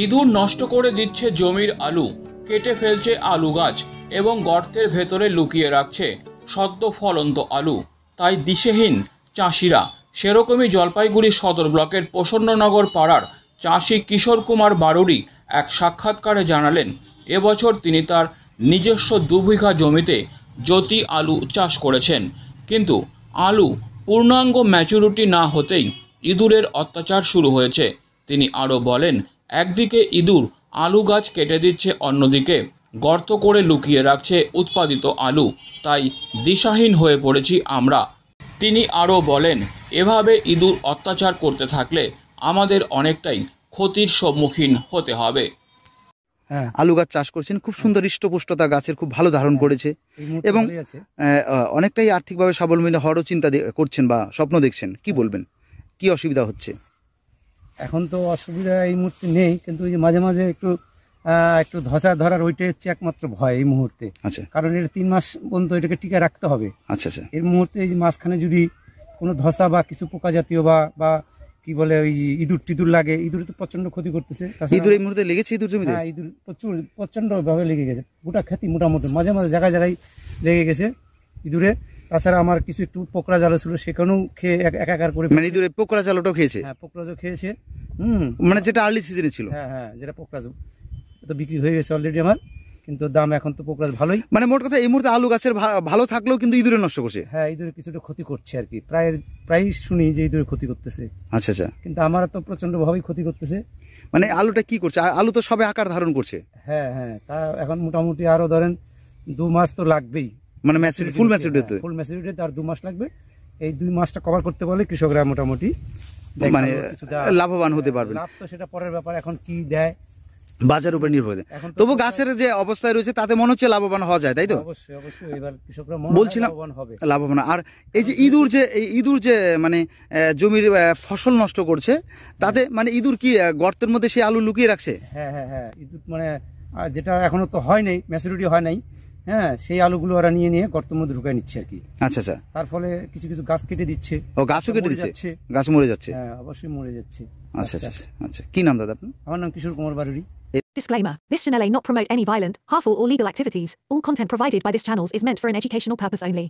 ইঁদুর নষ্ট করে দিচ্ছে জমির আলু, কেটে ফেলছে আলু গাছ এবং গর্তের ভেতরে লুকিয়ে রাখছে সদ্য ফলন্ত আলু। তাই দিশেহীন চাষিরা। সেরকমই জলপাইগুড়ি সদর ব্লকের প্রসন্ননগর পাড়ার চাষি কিশোর কুমার বারুড়ি এক সাক্ষাৎকারে জানালেন, এবছর তিনি তার নিজস্ব 2 বিঘা জমিতে জ্যোতি আলু চাষ করেছেন, কিন্তু আলু পূর্ণাঙ্গ ম্যাচুরিটি না হতেই ইঁদুরের অত্যাচার শুরু হয়েছে। তিনি আরও বলেন, একদিকে ইঁদুর আলু গাছ কেটে দিচ্ছে, অন্যদিকে গর্ত করে লুকিয়ে রাখছে উৎপাদিত আলু। তাই দিশাহীন হয়ে পড়েছি আমরা। তিনি আরও বলেন, এভাবে ইঁদুর অত্যাচার করতে থাকলে আমাদের অনেকটাই ক্ষতির সম্মুখীন হতে হবে। হ্যাঁ, আলু গাছ চাষ করছেন, খুব সুন্দর হৃষ্টপুষ্টতা, গাছের খুব ভালো ধারণ করেছে এবং অনেকটাই আর্থিকভাবে স্বাবলম্বী হওয়ারও চিন্তা করছেন বা স্বপ্ন দেখছেন। কি বলবেন, কি অসুবিধা হচ্ছে? এখন তো অসুবিধা এই মুহূর্তে নেই, কিন্তু ওই যে মাঝে মাঝে একটু ধসা ধরার ওইটাই হচ্ছে একমাত্র ভয় এই মুহূর্তে। আচ্ছা, কারণ এর 3 মাস পর্যন্ত এটাকে টিকে রাখতে হবে। আচ্ছা আচ্ছা। এর মুহূর্তে এই যে মাঝখানে যদি কোনো ধসা বা কিছু পোকা জাতীয় বা কি বলে ওই ইঁদুর টিঁদুর লাগে, ইঁদুর তো প্রচন্ড ক্ষতি করতেছে। ইঁদুর এই মুহূর্তে লেগেছে ইঁদুর জমিতে? হ্যাঁ, ইঁদুর প্রচন্ড ভাবে লেগে গেছে, গোটা খেতি মোটামুটি মাঝে মাঝে জায়গায় জায়গায় লেগে গেছে ইঁদুরে। তাছাড়া আমার কিছু একটু পোকরা জাল ছিল, সেখানেও খেয়ে একাকার করে। মানে ইঁদুরে পোকরা জালটাও খেয়েছে? হ্যাঁ, পোকরা জাল খেয়েছে। মানে যেটা আর্লি সিজনে ছিল? হ্যাঁ হ্যাঁ, যেটা পোকরা জাল তো বিক্রি হয়ে গেছে অলরেডি আমার, কিন্তু দাম এখন তো পোকরা ভালোই। মানে মোট কথা এই মুহূর্তে আলু গাছের ভালো থাকলেও কিন্তু ইঁদুরে নষ্ট করছে? হ্যাঁ, ইঁদুরে কিছুটা ক্ষতি করছে আর কি, প্রায় শুনি যে ইঁদুরে ক্ষতি করতেছে। আচ্ছা আচ্ছা। কিন্তু আমার তো প্রচন্ড ভাবেই ক্ষতি করতেছে। মানে আলুটা কি করছে? আলু তো সবে আকার ধারণ করছে। হ্যাঁ হ্যাঁ, তা এখন মোটামুটি আরো ধরেন 2 মাস তো লাগবেই, মানে ফুল ম্যাচুরিটি আর 2 মাস লাগবে। এই 2 মাসটা কভার করতে পারলে কৃষকরা মোটামুটি মানে লাভবান হতে পারবে। লাভ তো সেটা পরের ব্যাপার, এখন কি দেয় বাজার উপর নির্ভর করে। তবু গাছের যে অবস্থায় রয়েছে তাতে মনে হচ্ছে লাভবান হওয়া যায়, তাই তো? অবশ্যই অবশ্যই, এবার কৃষকরা বলছিলাম লাভবান। আর এই যে ইঁদুর যে মানে জমির ফসল নষ্ট করছে, তাতে মানে ইঁদুর কি গর্তের মধ্যে সেই আলু লুকিয়ে রাখছে? হ্যাঁ হ্যাঁ হ্যাঁ, ইঁদুর মানে যেটা এখনো তো হয় নাই, ম্যাচুরিটি হয় নাই, হ্যাঁ, সেই আলুগুলো ওরা নিয়ে গর্তের মধ্যে ঢুকায় নিচ্ছে আর কি। আচ্ছা আচ্ছা। তার ফলে কিছু কিছু গাছ কেটে দিচ্ছে। ও, গাছও কেটে দিচ্ছে? গাছ মরে যাচ্ছে? হ্যাঁ, অবশ্যই মরে যাচ্ছে। আচ্ছা আচ্ছা আচ্ছা। কি নাম দাদা আপনার? আমার নাম Kishore Kumar বারুড়ি। Disclaimer. This channel may not promote any violent, harmful or legal activities. All content provided by this channel is meant for an educational purpose only.